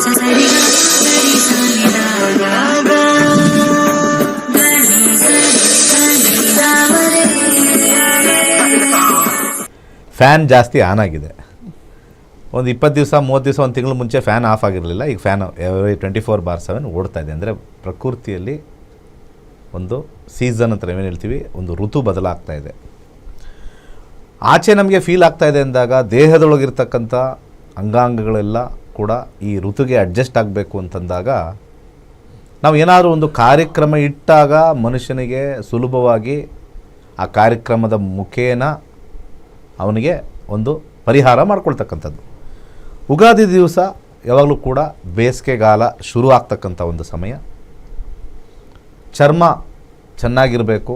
Fan ಜಾಸ್ತಿ on ಆಗಿದೆ. ಒಂದು 20 ದಿವಸ 30 ದಿವಸ ಒಂದು ತಿಂಗಳು ಮುಂಚೆ ಫ್ಯಾನ್ ಆಫ್ ಆಗಿರಲಿಲ್ಲ, ಈಗ ಫ್ಯಾನ್ 24/7 ಓಡ್ತಾ ಇದೆ. ಅಂದರೆ ಪ್ರಕೃತಿಯಲ್ಲಿ ಒಂದು ಸೀಸನ್ ಅಂತ ನಾವೇನು ಹೇಳ್ತೀವಿ, ಒಂದು ಋತು ಬದಲಾಗ್ತಾ ಇದೆ. ಆಚೆ ನಮಗೆ ಫೀಲ್ ಆಗ್ತಾ ಇದೆ ಅಂದಾಗ ದೇಹದೊಳಗಿರ್ತಕ್ಕಂಥ ಅಂಗಾಂಗಗಳೆಲ್ಲ ಕೂಡ ಈ ಋತುಗೆ ಅಡ್ಜಸ್ಟ್ ಆಗಬೇಕು ಅಂತಂದಾಗ ನಾವು ಏನಾದರೂ ಒಂದು ಕಾರ್ಯಕ್ರಮ ಇಟ್ಟಾಗ ಮನುಷ್ಯನಿಗೆ ಸುಲಭವಾಗಿ ಆ ಕಾರ್ಯಕ್ರಮದ ಮುಖೇನ ಅವನಿಗೆ ಒಂದು ಪರಿಹಾರ ಮಾಡ್ಕೊಳ್ತಕ್ಕಂಥದ್ದು. ಉಗಾದಿ ದಿವಸ ಯಾವಾಗಲೂ ಕೂಡ ಬೇಸಿಗೆಗಾಲ ಶುರು ಆಗ್ತಕ್ಕಂಥ ಒಂದು ಸಮಯ. ಚರ್ಮ ಚೆನ್ನಾಗಿರಬೇಕು,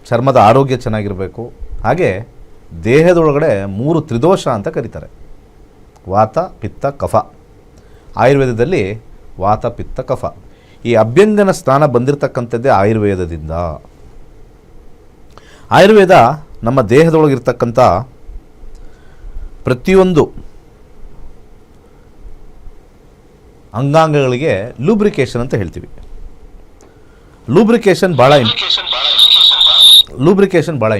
ಚರ್ಮದ ಆರೋಗ್ಯ ಚೆನ್ನಾಗಿರಬೇಕು. ಹಾಗೆ ದೇಹದೊಳಗಡೆ 3 ತ್ರಿದೋಷ ಅಂತ ಕರೀತಾರೆ: ವಾತ, ಪಿತ್ತ, ಕಫ. ಆಯುರ್ವೇದದಲ್ಲಿ ವಾತ, ಪಿತ್ತ, ಕಫ. ಈ ಅಭ್ಯಂಗನ ಸ್ನಾನ ಬಂದಿರತಕ್ಕಂಥದ್ದೇ ಆಯುರ್ವೇದದಿಂದ. ಆಯುರ್ವೇದ ನಮ್ಮ ದೇಹದೊಳಗಿರ್ತಕ್ಕಂಥ ಪ್ರತಿಯೊಂದು ಅಂಗಾಂಗಗಳಿಗೆ ಲೂಬ್ರಿಕೇಷನ್ ಅಂತ ಹೇಳ್ತೀವಿ. ಲೂಬ್ರಿಕೇಷನ್ ಭಾಳ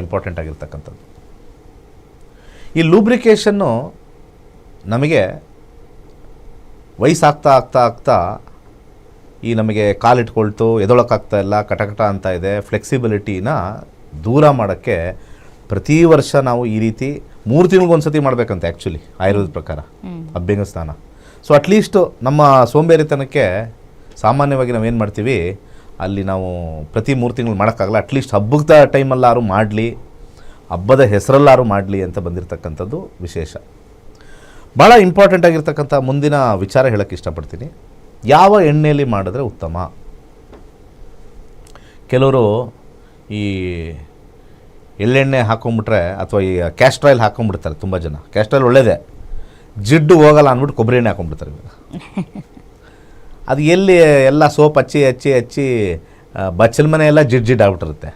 ಇಂಪಾರ್ಟೆಂಟ್ ಆಗಿರ್ತಕ್ಕಂಥದ್ದು. ಈ ಲೂಬ್ರಿಕೇಷನ್ನು ನಮಗೆ ವಯಸ್ಸಾಗ್ತಾ ಆಗ್ತಾ ಆಗ್ತಾ ಈ ನಮಗೆ ಕಾಲಿಟ್ಕೊಳ್ತು, ಎದೊಳಕ್ಕಾಗ್ತಾ ಇಲ್ಲ, ಕಟಕಟ ಅಂತ ಇದೆ. ಫ್ಲೆಕ್ಸಿಬಿಲಿಟಿನ ದೂರ ಮಾಡೋಕ್ಕೆ ಪ್ರತಿ ವರ್ಷ ನಾವು ಈ ರೀತಿ 3 ತಿಂಗಳಿಗೊಂದ್ಸತಿ ಮಾಡಬೇಕಂತೆ ಆ್ಯಕ್ಚುಲಿ ಆಯುರ್ವೇದ ಪ್ರಕಾರ ಅಭ್ಯಂಗ ಸ್ನಾನ. ಸೊ ಅಟ್ಲೀಸ್ಟು ನಮ್ಮ ಸೋಂಬೇರಿತನಕ್ಕೆ ಸಾಮಾನ್ಯವಾಗಿ ನಾವೇನು ಮಾಡ್ತೀವಿ, ಅಲ್ಲಿ ನಾವು ಪ್ರತಿ 3 ತಿಂಗಳು ಮಾಡೋಕ್ಕಾಗಲ್ಲ, ಅಟ್ಲೀಸ್ಟ್ ಹಬ್ಬದ ಟೈಮಲ್ಲಾರು ಮಾಡಲಿ, ಹಬ್ಬದ ಹೆಸರಲ್ಲಾರು ಮಾಡಲಿ ಅಂತ ಬಂದಿರತಕ್ಕಂಥದ್ದು ವಿಶೇಷ. ಭಾಳ ಇಂಪಾರ್ಟೆಂಟ್ ಆಗಿರ್ತಕ್ಕಂಥ ಮುಂದಿನ ವಿಚಾರ ಹೇಳೋಕ್ಕೆ ಇಷ್ಟಪಡ್ತೀನಿ. ಯಾವ ಎಣ್ಣೆಯಲ್ಲಿ ಮಾಡಿದ್ರೆ ಉತ್ತಮ? ಕೆಲವರು ಈ ಎಳ್ಳೆಣ್ಣೆ ಹಾಕೊಂಡ್ಬಿಟ್ರೆ ಅಥವಾ ಈ ಕ್ಯಾಸ್ಟ್ರ್ ಆಯಿಲ್ ಹಾಕೊಂಡ್ಬಿಡ್ತಾರೆ. ತುಂಬ ಜನ ಕ್ಯಾಸ್ಟ್ರ್ ಆಯಿಲ್ ಒಳ್ಳೆಯದೇ, ಜಿಡ್ಡು ಹೋಗಲ್ಲ ಅಂದ್ಬಿಟ್ಟು ಕೊಬ್ಬರಿ ಎಣ್ಣೆ ಹಾಕೊಂಡ್ಬಿಡ್ತಾರೆ. ಅದು ಎಲ್ಲಿ ಎಲ್ಲ ಸೋಪ್ ಹಚ್ಚಿ ಬಚ್ಚಲ ಮನೆ ಎಲ್ಲ ಜಿಡ್ಡು ಆಗ್ಬಿಟ್ಟಿರುತ್ತೆ.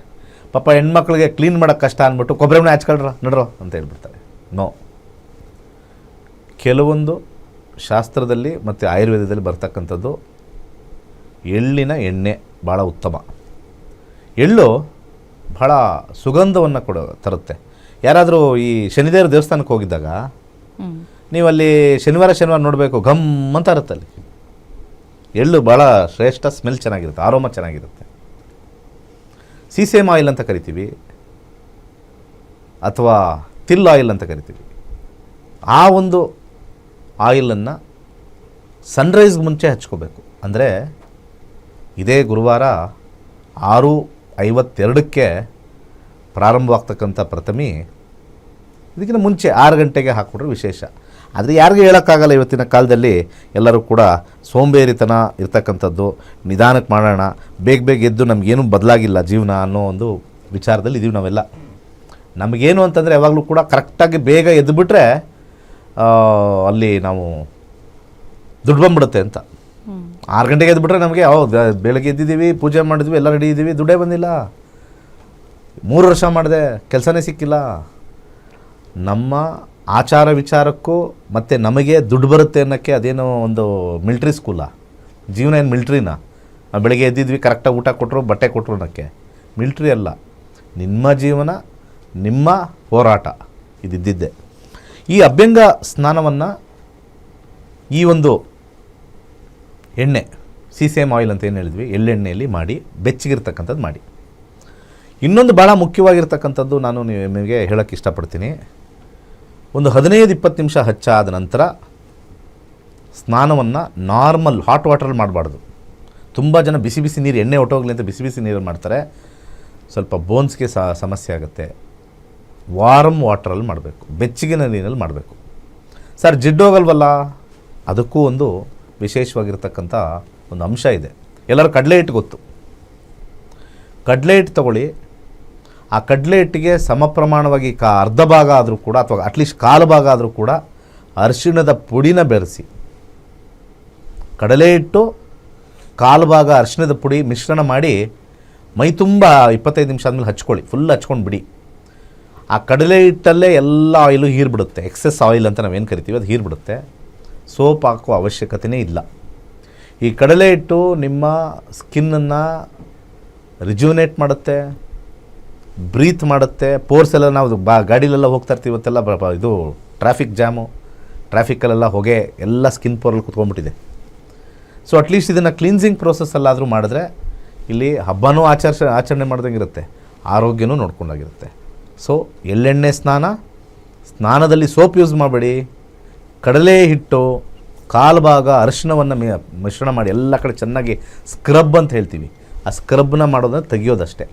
ಪಾಪ ಹೆಣ್ಮಕ್ಳಿಗೆ ಕ್ಲೀನ್ ಮಾಡೋಕ್ಕೆ ಕಷ್ಟ ಅಂದ್ಬಿಟ್ಟು ಕೊಬ್ಬರಿ ಎಣ್ಣೆ ಹಚ್ಕೊಳ್ರ ನಡ್ರೋ ಅಂತ ಹೇಳ್ಬಿಡ್ತಾರೆ. ನೋ, ಕೆಲವೊಂದು ಶಾಸ್ತ್ರದಲ್ಲಿ ಮತ್ತು ಆಯುರ್ವೇದದಲ್ಲಿ ಬರ್ತಕ್ಕಂಥದ್ದು ಎಳ್ಳಿನ ಎಣ್ಣೆ ಭಾಳ ಉತ್ತಮ. ಎಳ್ಳು ಭಾಳ ಸುಗಂಧವನ್ನು ತರುತ್ತೆ. ಯಾರಾದರೂ ಈ ಶನಿದೇವರ ದೇವಸ್ಥಾನಕ್ಕೆ ಹೋಗಿದ್ದಾಗ ನೀವಲ್ಲಿ ಶನಿವಾರ ನೋಡಬೇಕು, ಘಮ್ ಅಂತ ಇರುತ್ತೆ ಅಲ್ಲಿ. ಎಳ್ಳು ಭಾಳ ಶ್ರೇಷ್ಠ, ಸ್ಮೆಲ್ ಚೆನ್ನಾಗಿರುತ್ತೆ, ಆರೋಮ ಚೆನ್ನಾಗಿರುತ್ತೆ. ಸೀಸೇಮ್ ಆಯಿಲ್ ಅಂತ ಕರಿತೀವಿ ಅಥವಾ ತಿಲ್ ಆಯಿಲ್ ಅಂತ ಕರಿತೀವಿ. ಆ ಒಂದು ಆಯಿಲನ್ನು ಸನ್ರೈಸ್ಗೆ ಮುಂಚೆ ಹಚ್ಕೋಬೇಕು. ಅಂದರೆ ಇದೇ ಗುರುವಾರ 6:52ಕ್ಕೆ ಪ್ರಾರಂಭವಾಗ್ತಕ್ಕಂಥ ಪ್ರಥಮಿ, ಇದಕ್ಕಿಂತ ಮುಂಚೆ 6 ಗಂಟೆಗೆ ಹಾಕ್ಬಿಟ್ರೆ ವಿಶೇಷ. ಆದರೆ ಯಾರಿಗೂ ಹೇಳೋಕ್ಕಾಗಲ್ಲ, ಇವತ್ತಿನ ಕಾಲದಲ್ಲಿ ಎಲ್ಲರೂ ಕೂಡ ಸೋಂಬೇರಿತನ ಇರ್ತಕ್ಕಂಥದ್ದು. ನಿಧಾನಕ್ಕೆ ಮಾಡೋಣ, ಬೇಗ ಎದ್ದು ನಮಗೇನು ಬದಲಾಗಿಲ್ಲ ಜೀವನ ಅನ್ನೋ ಒಂದು ವಿಚಾರದಲ್ಲಿ ಇದ್ದೀವಿ ನಾವೆಲ್ಲ. ನಮಗೇನು ಅಂತಂದರೆ ಯಾವಾಗಲೂ ಕೂಡ ಕರೆಕ್ಟಾಗಿ ಬೇಗ ಎದ್ದುಬಿಟ್ರೆ ಅಲ್ಲಿ ನಾವು ದುಡ್ಡು ಬಂದ್ಬಿಡುತ್ತೆ ಅಂತ. 6 ಗಂಟೆಗೆ ಎದ್ದುಬಿಟ್ರೆ ನಮಗೆ ಬೆಳಗ್ಗೆ ಎದ್ದಿದ್ದೀವಿ, ಪೂಜೆ ಮಾಡಿದ್ವಿ, ಎಲ್ಲ ರೆಡಿ ಇದ್ದೀವಿ, ದುಡ್ಡೇ ಬಂದಿಲ್ಲ, 3 ವರ್ಷ ಮಾಡಿದೆ, ಕೆಲಸನೇ ಸಿಕ್ಕಿಲ್ಲ. ನಮ್ಮ ಆಚಾರ ವಿಚಾರಕ್ಕೂ ಮತ್ತು ನಮಗೆ ದುಡ್ಡು ಬರುತ್ತೆ ಅನ್ನೋಕ್ಕೆ ಅದೇನೋ ಒಂದು ಮಿಲ್ಟ್ರಿ ಸ್ಕೂಲಾ? ಜೀವನ ಏನು ಮಿಲ್ಟ್ರಿನಾ? ಬೆಳಗ್ಗೆ ಎದ್ದಿದ್ವಿ, ಕರೆಕ್ಟಾಗಿ ಊಟ ಕೊಟ್ಟರು, ಬಟ್ಟೆ ಕೊಟ್ಟರು ಅನ್ನೋಕ್ಕೆ? ಮಿಲ್ಟ್ರಿ ಅಲ್ಲ, ನಿಮ್ಮ ಜೀವನ, ನಿಮ್ಮ ಹೋರಾಟ ಇದ್ದಿದ್ದೆ. ಈ ಅಭ್ಯಂಗ ಸ್ನಾನವನ್ನು ಈ ಒಂದು ಎಣ್ಣೆ, ಸೀಸೇಮ್ ಆಯಿಲ್ ಅಂತ ಏನು ಹೇಳಿದ್ವಿ, ಎಳ್ಳೆಣ್ಣೆಯಲ್ಲಿ ಮಾಡಿ, ಬೆಚ್ಚಗಿರ್ತಕ್ಕಂಥದ್ದು ಮಾಡಿ. ಇನ್ನೊಂದು ಭಾಳ ಮುಖ್ಯವಾಗಿರ್ತಕ್ಕಂಥದ್ದು ನಾನು ನಿಮಗೆ ಹೇಳೋಕ್ಕೆ ಇಷ್ಟಪಡ್ತೀನಿ. ಒಂದು 15-20 ನಿಮಿಷ ಹಚ್ಚಾದ ನಂತರ ಸ್ನಾನವನ್ನು ನಾರ್ಮಲ್ ಹಾಟ್ ವಾಟ್ರಲ್ಲಿ ಮಾಡಬಾರ್ದು. ತುಂಬ ಜನ ಬಿಸಿ ನೀರು, ಎಣ್ಣೆ ಹೊಟ್ಟೋಗ್ಲಿ ಅಂತ ಬಿಸಿ ನೀರಲ್ಲಿ ಮಾಡ್ತಾರೆ, ಸ್ವಲ್ಪ ಬೋನ್ಸ್ಗೆ ಸಮಸ್ಯೆ ಆಗುತ್ತೆ. ವಾರ್ಮ್ ವಾಟ್ರಲ್ಲಿ ಮಾಡಬೇಕು, ಬೆಚ್ಚಗಿನ ನೀರಲ್ಲಿ ಮಾಡಬೇಕು. ಸರ್ ಜಿಡ್ಡು ಹೋಗಲ್ವಲ್ಲ? ಅದಕ್ಕೂ ಒಂದು ವಿಶೇಷವಾಗಿರ್ತಕ್ಕಂಥ ಒಂದು ಅಂಶ ಇದೆ. ಎಲ್ಲರೂ ಕಡಲೆ ಹಿಟ್ಟು ಗೊತ್ತು, ಕಡಲೆ ಹಿಟ್ಟು ತಗೊಳ್ಳಿ. ಆ ಕಡಲೆ ಹಿಟ್ಟಿಗೆ ಸಮ ಪ್ರಮಾಣವಾಗಿ ಅರ್ಧ ಭಾಗ ಆದರೂ ಕೂಡ ಅಥವಾ ಅಟ್ಲೀಸ್ಟ್ ಕಾಲು ಭಾಗ ಆದರೂ ಕೂಡ ಅರಿಶಿಣದ ಪುಡಿನ ಬೆರೆಸಿ, ಕಡಲೆ ಹಿಟ್ಟು ಕಾಲು ಭಾಗ ಅರಿಶಿಣದ ಪುಡಿ ಮಿಶ್ರಣ ಮಾಡಿ ಮೈ ತುಂಬ 25 ನಿಮಿಷ ಆದಮೇಲೆ ಹಚ್ಕೊಳ್ಳಿ, ಫುಲ್ ಹಚ್ಕೊಂಡು ಬಿಡಿ. ಆ ಕಡಲೆ ಹಿಟ್ಟಲ್ಲೇ ಎಲ್ಲ ಆಯಿಲು ಹೀರ್ಬಿಡುತ್ತೆ, ಎಕ್ಸೆಸ್ ಆಯಿಲ್ ಅಂತ ನಾವೇನು ಕರಿತೀವಿ ಅದು ಹೀರ್ಬಿಡುತ್ತೆ. ಸೋಪ್ ಹಾಕುವ ಅವಶ್ಯಕತೆಯೇ ಇಲ್ಲ. ಈ ಕಡಲೆ ಹಿಟ್ಟು ನಿಮ್ಮ ಸ್ಕಿನ್ನನ್ನು ರಿಜ್ಯೂನೇಟ್ ಮಾಡುತ್ತೆ, ಬ್ರೀತ್ ಮಾಡುತ್ತೆ. ಪೋರ್ಸ್ ಎಲ್ಲ ನಾವು ಗಾಡಿಲೆಲ್ಲ ಹೋಗ್ತಾ ಇರ್ತೀವಿ, ಇವತ್ತೆಲ್ಲ ಇದು ಟ್ರಾಫಿಕ್ ಜಾಮು, ಟ್ರಾಫಿಕಲ್ಲೆಲ್ಲ ಹೊಗೆ ಎಲ್ಲ ಸ್ಕಿನ್ ಪೋರಲ್ಲಿ ಕುತ್ಕೊಂಡ್ಬಿಟ್ಟಿದೆ. ಸೊ ಅಟ್ಲೀಸ್ಟ್ ಇದನ್ನು ಕ್ಲೀನ್ಸಿಂಗ್ ಪ್ರೋಸೆಸ್ಸಲ್ಲಾದರೂ ಮಾಡಿದ್ರೆ ಇಲ್ಲಿ ಹಬ್ಬನೂ ಆಚರಣೆ ಮಾಡ್ದಂಗೆ ಇರುತ್ತೆ, ಆರೋಗ್ಯನೂ ನೋಡ್ಕೊಂಡಾಗಿರುತ್ತೆ. ಸೊ ಎಳ್ಳೆಣ್ಣೆ ಸ್ನಾನದಲ್ಲಿ ಸೋಪ್ ಯೂಸ್ ಮಾಡಬೇಡಿ. ಕಡಲೆ ಹಿಟ್ಟು ಕಾಲು ಭಾಗ ಅರಿಶಿಣವನ್ನು ಮಿಶ್ರಣ ಮಾಡಿ ಎಲ್ಲ ಕಡೆ ಚೆನ್ನಾಗಿ ಸ್ಕ್ರಬ್ ಅಂತ ಹೇಳ್ತೀವಿ, ಆ ಸ್ಕ್ರಬ್ನ ಮಾಡೋದನ್ನು ತೆಗಿಯೋದಷ್ಟೇ.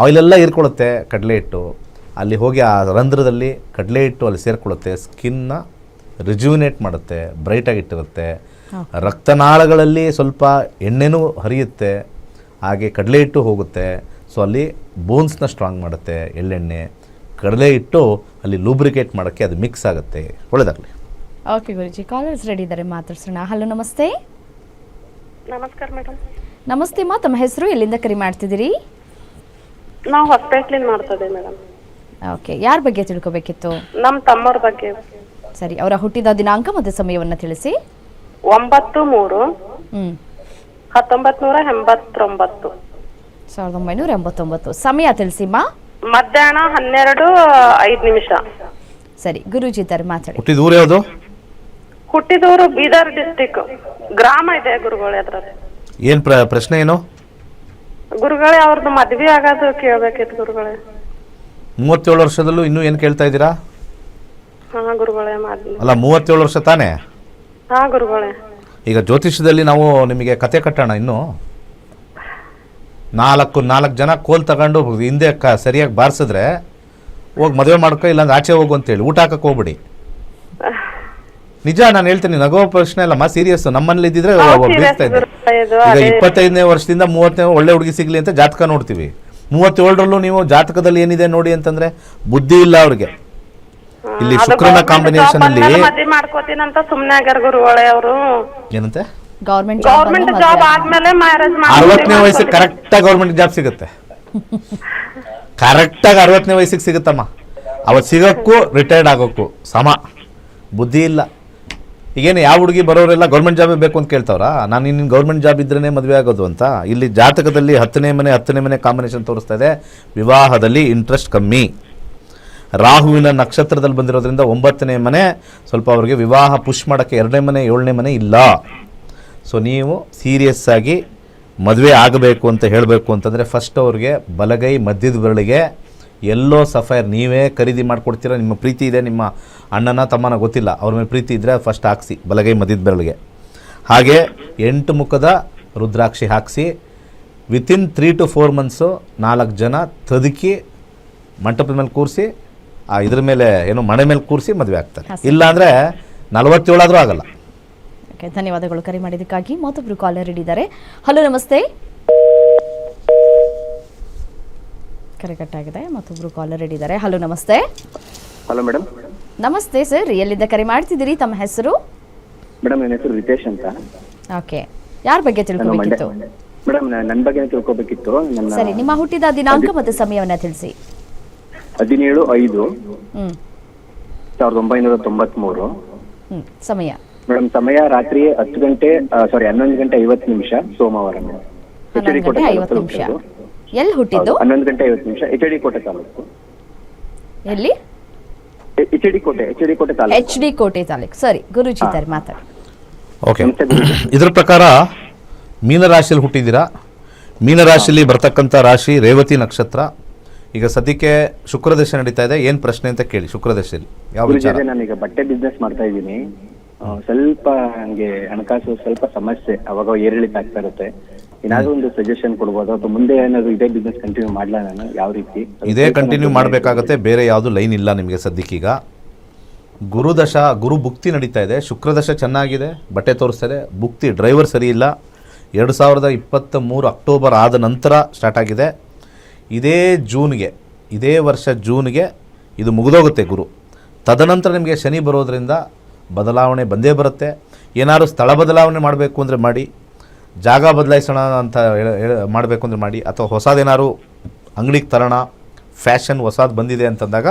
ಆಯಿಲೆಲ್ಲ ಹೀರ್ಕೊಳ್ಳುತ್ತೆ ಕಡಲೆ ಹಿಟ್ಟು, ಅಲ್ಲಿ ಹೋಗಿ ಆ ರಂಧ್ರದಲ್ಲಿ ಕಡಲೆ ಹಿಟ್ಟು ಅಲ್ಲಿ ಸೇರಿಕೊಳ್ಳುತ್ತೆ, ಸ್ಕಿನ್ನ ರಿಜ್ಯೂನೇಟ್ ಮಾಡುತ್ತೆ, ಬ್ರೈಟಾಗಿ ಇಟ್ಟಿರುತ್ತೆ. ರಕ್ತನಾಳಗಳಲ್ಲಿ ಸ್ವಲ್ಪ ಎಣ್ಣೆನೂ ಹರಿಯುತ್ತೆ, ಹಾಗೆ ಕಡಲೆ ಹಿಟ್ಟು ಹೋಗುತ್ತೆ. ಸೊ ಅಲ್ಲಿ ಬೋನ್ಸ್ನ ಸ್ಟ್ರಾಂಗ್ ಮಾಡುತ್ತೆ ಎಳ್ಳೆಣ್ಣೆ. ಕಡಲೆ ಹಿಟ್ಟು ಅಲ್ಲಿ ಲೂಬ್ರಿಕೇಟ್ ಮಾಡೋಕ್ಕೆ ಅದು ಮಿಕ್ಸ್ ಆಗುತ್ತೆ. ಒಳ್ಳೆಯದಾಗಲಿ. ಓಕೆ ಗುರುಜಿ, ಕಾಲರ್ಸ್ ರೆಡಿ ಇದ್ದಾರೆ, ಮಾತಾಡ್ಸೋಣ. ಹಲೋ, ನಮಸ್ತೆ. ನಮಸ್ಕಾರ ಮೇಡಮ್. ನಮಸ್ತೆ ಮಾ, ತಮ್ಮ ಹೆಸರು, ಎಲ್ಲಿಂದ ಕರೆ ಮಾಡ್ತಿದ್ದೀರಿ? ನಾವು ಹೊಸಪೇಟ್ಲಿಂದ ಮಾಡ್ತದೆ ಮೇಡಮ್. ಓಕೆ, ಯಾರ ಬಗ್ಗೆ ತಿಳ್ಕೊಬೇಕಿತ್ತು? ನಮ್ಮ ತಮ್ಮವ್ರ ಬಗ್ಗೆ. ಸರಿ, ಅವರ ಹುಟ್ಟಿದ ದಿನಾಂಕ ಮತ್ತು ಸಮಯವನ್ನು ತಿಳಿಸಿ. 9/3/1989. 1989. ಸಮಯ ತಿಳಿಸಿ ಮಾ. ಮಧ್ಯಾಹ್ನ 12:05. ಸರಿ, ಗುರೂಜಿ ಇದ್ದಾರೆ, ಮಾತಾಡಿ. ಹುಟ್ಟಿದ ಊರು ಯಾವುದು? ಹುಟ್ಟಿದೂರು ಬೀದರ್ ಡಿಸ್ಟಿಕ್, ಗ್ರಾಮ ಇದೆ ಗುರುಗಳೇ. ಅದ್ರಲ್ಲಿ ಏನು ಪ್ರಶ್ನೆ ಏನು? ಗುರುಗಳೇ, ಅವ್ರದ್ದು ಮದ್ವೆ ಆಗೋದು ಕೇಳ್ಬೇಕಿತ್ತು ಗುರುಗಳೇ. 37 ವರ್ಷದಲ್ಲೂ ಇನ್ನೂ ಏನು ಕೇಳ್ತಾ ಇದ್ದೀರಾ? ಹಾ ಗುರುಗಳೇ, ಅಲ್ಲ 37 ವರ್ಷ ತಾನೇ? ಹಾ ಗುರುಗಳೇ. ಈಗ ಜ್ಯೋತಿಷ್ಯದಲ್ಲಿ ನಾವು ನಿಮಗೆ ಕತೆ ಕಟ್ಟೋಣ. ಇನ್ನು ನಾಲ್ಕು ಜನ ಕೋಲ್ ತಗೊಂಡು ಹಿಂದೆ ಸರಿಯಾಗಿ ಬಾರಿಸಿದ್ರೆ ಹೋಗಿ ಮದುವೆ ಮಾಡ್ಕೊ, ಇಲ್ಲಾಂದ್ರೆ ಆಚೆ ಹೋಗು ಅಂತೇಳಿ ಊಟ ಹಾಕಕ್ಕೆ ಹೋಗ್ಬಿಡಿ. ನಿಜ ನಾನು ಹೇಳ್ತೀನಿ, ನಗೋ ಪ್ರಶ್ನೆ ಅಲ್ಲಮ್ಮ, ಸೀರಿಯಸ್. ನಮ್ಮನೇಲಿ ಇದ್ದಿದ್ರೆ ಬೀಳ್ತಾ ಇದ್ದೆ. ಈಗ 25ನೇ ವರ್ಷದಿಂದ 30ನೇ ಒಳ್ಳೆ ಹುಡುಗಿ ಸಿಗ್ಲಿ ಅಂತ ಜಾತಕ ನೋಡ್ತೀವಿ. 37ರಲ್ಲೂ ನೀವು ಜಾತಕದಲ್ಲಿ ಏನಿದೆ ನೋಡಿ ಅಂತಂದ್ರೆ ಬುದ್ಧಿ ಇಲ್ಲ ಅವ್ರಿಗೆ. ಇಲ್ಲಿ ಶುಕ್ರನ ಕಾಂಬಿನೇಷನ್ ಅಲ್ಲಿ ಮಾಡ್ಕೋತೀನಂತ ಸುಮ್ನೆ ಆಗ್ಯಾರ ಗುರುಗಳೇ ಅವರು. ಏನಂತೆ? ಗೌರ್ಮೆಂಟ್ ಜಾಬ್ ಆದ್ಮೇಲೆ ಮ್ಯಾರೇಜ್ 60ನೇ ವಯಸ್ಸಿಗೆ ಕರೆಕ್ಟಾಗಿ ಗೌರ್ಮೆಂಟ್ ಜಾಬ್ ಸಿಗುತ್ತೆ. ಕರೆಕ್ಟಾಗಿ 60ನೇ ವಯಸ್ಸಿಗೆ ಸಿಗುತ್ತಮ್ಮ. ಅವತ್ತು ಸಿಗೋಕ್ಕೂ ರಿಟೈರ್ಡ್ ಆಗೋಕ್ಕೂ ಸಮ. ಬುದ್ಧಿ ಇಲ್ಲ. ಈಗೇನು ಯಾವ ಹುಡುಗಿ ಬರೋರೆಲ್ಲ ಗೌರ್ಮೆಂಟ್ ಜಾಬೇ ಬೇಕು ಅಂತ ಕೇಳ್ತಾವ್ರ? ನಾನು ಇನ್ನು ಗೌರ್ಮೆಂಟ್ ಜಾಬ್ ಇದ್ರೇ ಮದುವೆ ಆಗೋದು ಅಂತ. ಇಲ್ಲಿ ಜಾತಕದಲ್ಲಿ 10ನೇ ಮನೆ ಕಾಂಬಿನೇಷನ್ ತೋರಿಸ್ತಾ ಇದೆ. ವಿವಾಹದಲ್ಲಿ ಇಂಟ್ರೆಸ್ಟ್ ಕಮ್ಮಿ. ರಾಹುವಿನ ನಕ್ಷತ್ರದಲ್ಲಿ ಬಂದಿರೋದ್ರಿಂದ 9ನೇ ಮನೆ ಸ್ವಲ್ಪ ಅವ್ರಿಗೆ ವಿವಾಹ ಪುಷ್ ಮಾಡೋಕ್ಕೆ. 2ನೇ ಮನೆ 7ನೇ ಮನೆ ಇಲ್ಲ. ಸೊ ನೀವು ಸೀರಿಯಸ್ ಆಗಿ ಮದುವೆ ಆಗಬೇಕು ಅಂತ ಹೇಳಬೇಕು ಅಂತಂದರೆ ಫಸ್ಟ್ ಅವ್ರಿಗೆ ಬಲಗೈ ಮಧ್ಯದ ಬೆರಳಿಗೆ ಎಲ್ಲೋ ಸಫೈರ್ ನೀವೇ ಖರೀದಿ ಮಾಡಿಕೊಡ್ತೀರ. ನಿಮ್ಮ ಪ್ರೀತಿ ಇದೆ, ನಿಮ್ಮ ಅಣ್ಣನ ತಮ್ಮನ ಗೊತ್ತಿಲ್ಲ, ಅವ್ರ ಮೇಲೆ ಪ್ರೀತಿ ಇದ್ದರೆ ಫಸ್ಟ್ ಹಾಕ್ಸಿ ಬಲಗೈ ಮಧ್ಯದ ಬೆರಳಿಗೆ. ಹಾಗೆ 8 ಮುಖದ ರುದ್ರಾಕ್ಷಿ ಹಾಕಿಸಿ ವಿತಿನ್ 3 to 4 ಮಂತ್ಸು 4 ಜನ ತದುಕಿ ಮಂಟಪದ ಮೇಲೆ ಕೂರಿಸಿ ಇದ್ರ ಮೇಲೆ ಏನು ಮನೆ ಮೇಲೆ ಕೂರಿಸಿ ಮದುವೆ ಆಗ್ತಾರೆ. ಇಲ್ಲಾಂದರೆ 47 ಆದರೂ ಆಗಲ್ಲ. ಓಕೆ, ಧನ್ಯವಾದಗಳು ಕರೆ ಮಾಡಿದ್ದಕ್ಕಾಗಿ. ಮತ್ತೊಬ್ರು ಕಾಲರ್ ಇದ್ದಾರೆ. ಹಲೋ, ನಮಸ್ತೆ. ಕರೆ ಕಟ್ಟಾಗಿದೆ. ಮತ್ತೊಬ್ರು ಕಾಲರ್ ಇದ್ದಾರೆ. ಹಲೋ, ನಮಸ್ತೆ. Hello madam. ನಮಸ್ತೆ ಸರ್, ಎಲ್ಲಿಂದ ಕರೆ ಮಾಡ್ತಿದ್ದೀರಿ? ತಮ್ಮ ಹೆಸರು? ಮೇಡಮ್, ನನ್ನ ಹೆಸರು ರಿತೇಶ್ ಅಂತ. ಓಕೆ, ಯಾರ ಬಗ್ಗೆ ತಿಳ್ಕೊಬೇಕಿತ್ತು? ಮೇಡಮ್, ನನ್ನ ಬಗ್ಗೆ ತಿಳ್ಕೊಬೇಕಿತ್ತು. ಸರಿ, ನಿಮ್ಮ ಹುಟ್ಟಿದ ದಿನಾಂಕ ಮತ್ತು ಸಮಯವನ್ನ ತಿಳಿಸಿ. 17/5/1993. ಸಮಯ? ಮೇಡಮ್, ಸಮಯ ರಾತ್ರಿ 11:50 ಸೋಮವಾರ. 11:50. ಎಲ್ಲಿ ಹುಟ್ಟಿದ್ದು? 11:50 HD ಕೋಟೆ ತಾಲೂಕು. ಎಲ್ಲಿ? HD ಕೋಟೆ ತಾಲೂಕು. HD ಕೋಟೆ ತಾಲೂಕು. ಸರಿ, ಗುರುಜಿ ಇದ್ದಾರೆ, ಮಾತಾಡಿ. ಓಕೆ, ಇದ್ರ ಪ್ರಕಾರ ಮೀನರಾಶಿಯಲ್ಲಿ ಹುಟ್ಟಿದ್ದೀರಾ. ಮೀನರಾಶಿಯಲ್ಲಿ ಬರ್ತಕ್ಕಂಥ ರಾಶಿ ರೇವತಿ ನಕ್ಷತ್ರ. ಈಗ ಸದ್ಯಕ್ಕೆ ಶುಕ್ರದಶೆ ನಡೀತಾ ಇದೆ. ಏನು ಪ್ರಶ್ನೆ ಅಂತ ಕೇಳಿ. ಶುಕ್ರದಶೆಯಲ್ಲಿ ಯಾವ ವಿಚಾರ? ನಾನೀಗ ಬಟ್ಟೆ ಬಿಸ್ನೆಸ್ ಮಾಡ್ತಾ ಇದ್ದೀನಿ. ಸ್ವಲ್ಪ ಹಂಗೆ ಹಣಕಾಸು ಸ್ವಲ್ಪ ಸಮಸ್ಯೆ, ಅವಾಗ ಏರಿಳಿತ ಆಗ್ತಾ ಇರುತ್ತೆ. ಏನಾದ್ರು ಒಂದು ಸಜೆಷನ್ ಕೊಡ್ಬೋದು, ಅಥವಾ ಮುಂದೆ ಏನಾದ್ರು ಇದೇ ಬಿಸ್ನೆಸ್ ಕಂಟಿನ್ಯೂ ಮಾಡ್ಲಾ ನಾನು? ಯಾವ ರೀತಿ ಇದೇ ಕಂಟಿನ್ಯೂ ಮಾಡಬೇಕಾಗತ್ತೆ, ಬೇರೆ ಯಾವುದು ಲೈನ್ ಇಲ್ಲ ನಿಮಗೆ ಸದ್ಯಕ್ಕೀಗ. ಗುರು ಭುಕ್ತಿ ನಡೀತಾ ಇದೆ. ಶುಕ್ರದಶ ಚೆನ್ನಾಗಿದೆ, ಬಟ್ಟೆ ತೋರಿಸ್ತಾ ಇದೆ. ಭುಕ್ತಿ ಡ್ರೈವರ್ ಸರಿ ಇಲ್ಲ. 2023 ಅಕ್ಟೋಬರ್ ಆದ ನಂತರ ಸ್ಟಾರ್ಟ್ ಆಗಿದೆ. ಇದೇ ವರ್ಷ ಜೂನ್ಗೆ ಇದು ಮುಗಿದೋಗುತ್ತೆ ಗುರು. ತದನಂತರ ನಿಮಗೆ ಶನಿ ಬರೋದರಿಂದ ಬದಲಾವಣೆ ಬಂದೇ ಬರುತ್ತೆ. ಏನಾದ್ರು ಸ್ಥಳ ಬದಲಾವಣೆ ಮಾಡಬೇಕು ಅಂದರೆ ಮಾಡಿ, ಜಾಗ ಬದಲಾಯಿಸೋಣ ಅಂತ ಮಾಡಬೇಕು ಅಂದರೆ ಮಾಡಿ, ಅಥವಾ ಹೊಸದೇನಾದ್ರು ಅಂಗಡಿಗೆ ತರೋಣ, ಫ್ಯಾಷನ್ ಹೊಸದು ಬಂದಿದೆ ಅಂತಂದಾಗ